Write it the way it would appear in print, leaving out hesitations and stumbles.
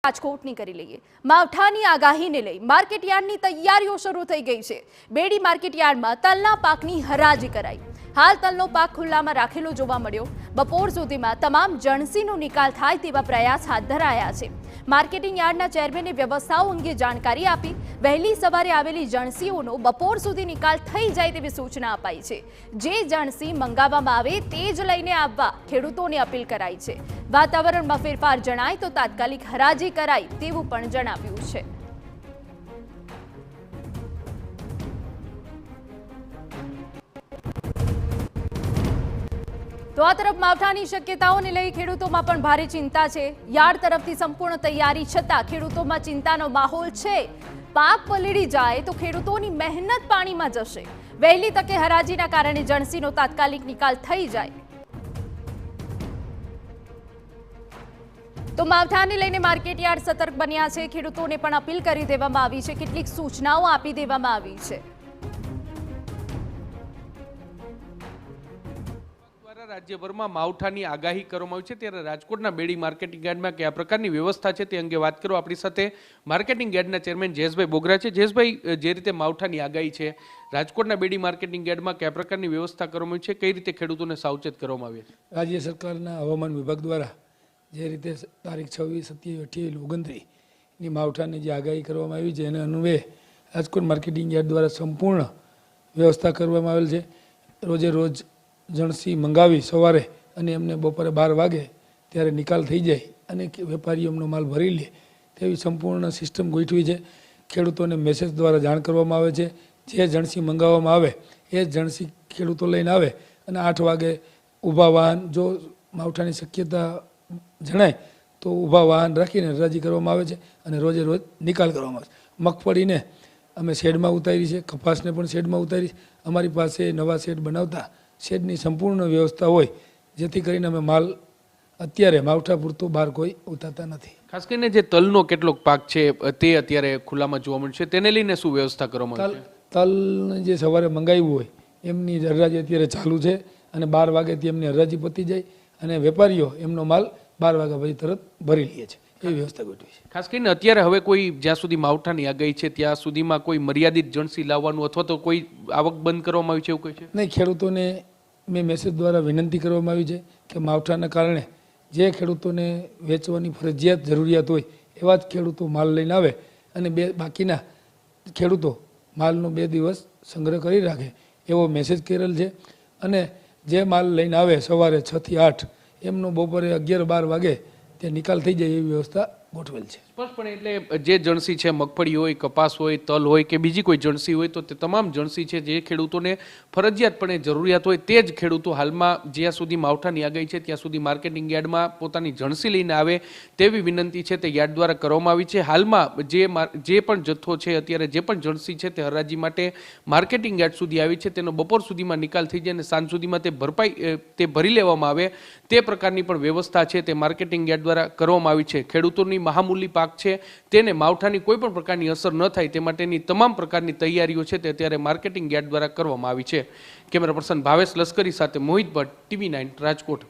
રાજકોટની કરી લઈએ। માવઠાની આગાહીને લઈ માર્કેટયાર્ડની તૈયારીઓ શરૂ થઈ ગઈ છે। બેડી માર્કેટયાર્ડમાં તલના પાકની હરાજી કરાઈ। હાલ તલનો પાક ખુલ્લામાં રાખેલો જોવા મળ્યો। બપોર સુધીમાં તમામ જણસીનો નિકાલ થાય તેવા પ્રયાસ હાથ ધરાયા છે। માર્કેટિંગ યાર્ડના ચેરમેને વ્યવસ્થાઓ અંગે જાણકારી આપી। વહેલી સવારે આવેલી જણસીઓનો બપોર સુધી નિકાલ થઈ જાય તેવી સૂચના અપાઈ છે। જે જણસી મંગાવવામાં આવે તે જ લઈને આવવા ખેડૂતોને અપીલ કરાઈ છે। વાતાવરણમાં ફેરફાર જણાય તો તાત્કાલિક હરાજી કરાય તેવું પણ જણાવ્યું છે। તો આ તરફ માવઠાની શક્યતાઓને લઈ ખેડૂતોમાં પણ ભારે ચિંતા છે। યાર્ડ તરફથી સંપૂર્ણ તૈયારી છતાં ખેડૂતોમાં ચિંતાનો માહોલ છે। પાક પલળી જાય તો ખેડૂતોની મહેનત પાણીમાં જશે। વહેલી તકે હરાજીના કારણે જણસીનો તાત્કાલિક નિકાલ થઈ જાય। તો માવઠાને લઈને માર્કેટયાર્ડ સતર્ક બન્યા છે। ખેડૂતોને પણ અપીલ કરી દેવામાં આવી છે। કેટલીક સૂચનાઓ આપી દેવામાં આવી છે। રાજ્યભરમાં માવઠાની આગાહી કરવામાં આવી છે ત્યારે રાજકોટના બેડી માર્કેટિંગ યાર્ડમાં કયા પ્રકારની વ્યવસ્થા છે તે અંગે વાત કરો। આપણી સાથે માર્કેટિંગ યાર્ડના ચેરમેન જયેશભાઈ બોગરા છે। જયેશભાઈ, જે રીતે માવઠાની આગાહી છે, રાજકોટના બેડી માર્કેટિંગ યાર્ડમાં કયા પ્રકારની વ્યવસ્થા કરવામાં આવી છે, કઈ રીતે ખેડૂતોને સાવચેત કરવામાં આવી છે? રાજ્ય સરકારના હવામાન વિભાગ દ્વારા જે રીતે તારીખ 26, 27, 28, 29ની માવઠાની જે આગાહી કરવામાં આવી છે એને અન્વયે રાજકોટ માર્કેટિંગ યાર્ડ દ્વારા સંપૂર્ણ વ્યવસ્થા કરવામાં આવેલ છે। રોજે રોજ જણસી મંગાવી સવારે અને એમને બપોરે 12 વાગે ત્યારે નિકાલ થઈ જાય અને વેપારીઓ એમનો માલ ભરી લે તેવી સંપૂર્ણ સિસ્ટમ ગોઠવી છે। ખેડૂતોને મેસેજ દ્વારા જાણ કરવામાં આવે છે। જે જણસી મંગાવવામાં આવે એ જણસી ખેડૂતો લઈને આવે અને 8 વાગે ઊભા વાહન, જો માવઠાની શક્યતા જણાય તો ઊભા વાહન રાખીને હરાજી કરવામાં આવે છે અને રોજે રોજ નિકાલ કરવામાં આવે છે। મગફળીને અમે શેડમાં ઉતારી છે, કપાસને પણ શેડમાં ઉતારી। અમારી પાસે નવા શેડ બનાવતા શેડની સંપૂર્ણ વ્યવસ્થા હોય જેથી કરીને અમે માલ અત્યારે માવઠા પૂરતો બહાર કોઈ ઉતારતા નથી। ખાસ કરીને જે તલનો કેટલોક પાક છે તે અત્યારે ખુલ્લામાં જોવા મળશે, તેને લઈને શું વ્યવસ્થા કરવામાં આવી છે? તલને જે સવારે મંગાવ્યું હોય એમની હરાજી અત્યારે ચાલુ છે અને 12 વાગ્યાથી એમની હરાજી પતી જાય અને વેપારીઓ એમનો માલ 12 વાગ્યા પછી તરત ભરી લે છે, એ વ્યવસ્થા ગોઠવી છે। ખાસ કરીને અત્યારે હવે કોઈ જ્યાં સુધી માવઠાની આગાહી છે ત્યાં સુધીમાં કોઈ મર્યાદિત જણસી લાવવાનું અથવા તો કોઈ આવક બંધ કરવામાં આવી છે એવું કોઈ છે? નહીં, ખેડૂતોને મેં મેસેજ દ્વારા વિનંતી કરવામાં આવી છે કે માવઠાના કારણે જે ખેડૂતોને વેચવાની ફરજિયાત જરૂરિયાત હોય એવા જ ખેડૂતો માલ લઈને આવે અને બાકીના ખેડૂતો માલનો 2 દિવસ સંગ્રહ કરી રાખે એવો મેસેજ કરેલ છે। અને જે માલ લઈને આવે સવારે 6 થી 8 એમનો બપોરે 11, 12 વાગે તે નિકાલ થઈ જાય એવી વ્યવસ્થા ગોઠવેલ છે। સ્પષ્ટપણે એટલે જે જણસી છે, મગફળી હોય, કપાસ હોય, તલ હોય કે બીજી કોઈ જણસી હોય તો તે તમામ જણસી છે જે ખેડૂતોને ફરજિયાતપણે જરૂરિયાત હોય તે જ ખેડૂતો હાલમાં જ્યાં સુધી માવઠાની આગાહી છે ત્યાં સુધી માર્કેટિંગ યાર્ડમાં પોતાની જણસી લઈને આવે તેવી વિનંતી છે તે યાર્ડ દ્વારા કરવામાં આવી છે। હાલમાં જે પણ જથ્થો છે, અત્યારે જે પણ જણસી છે તે હરાજી માટે માર્કેટિંગ યાર્ડ સુધી આવી છે તેનો બપોર સુધીમાં નિકાલ થઈ જાય અને સાંજ સુધીમાં તે ભરી લેવામાં આવે તે પ્રકારની પણ વ્યવસ્થા છે તે માર્કેટિંગ યાર્ડ દ્વારા કરવામાં આવી છે। ખેડૂતોની મહામૂલી પાક છે તેને માવઠાની કોઈ પણ પ્રકારની અસર ન થાય તે માટેની તમામ પ્રકારની તૈયારીઓ છે તે અત્યારે માર્કેટિંગ યાર્ડ દ્વારા કરવામાં આવી છે। કેમેરા પર્સન ભાવેશ લશ્કરી સાથે મોહિત ભટ્ટ, TV9 રાજકોટ।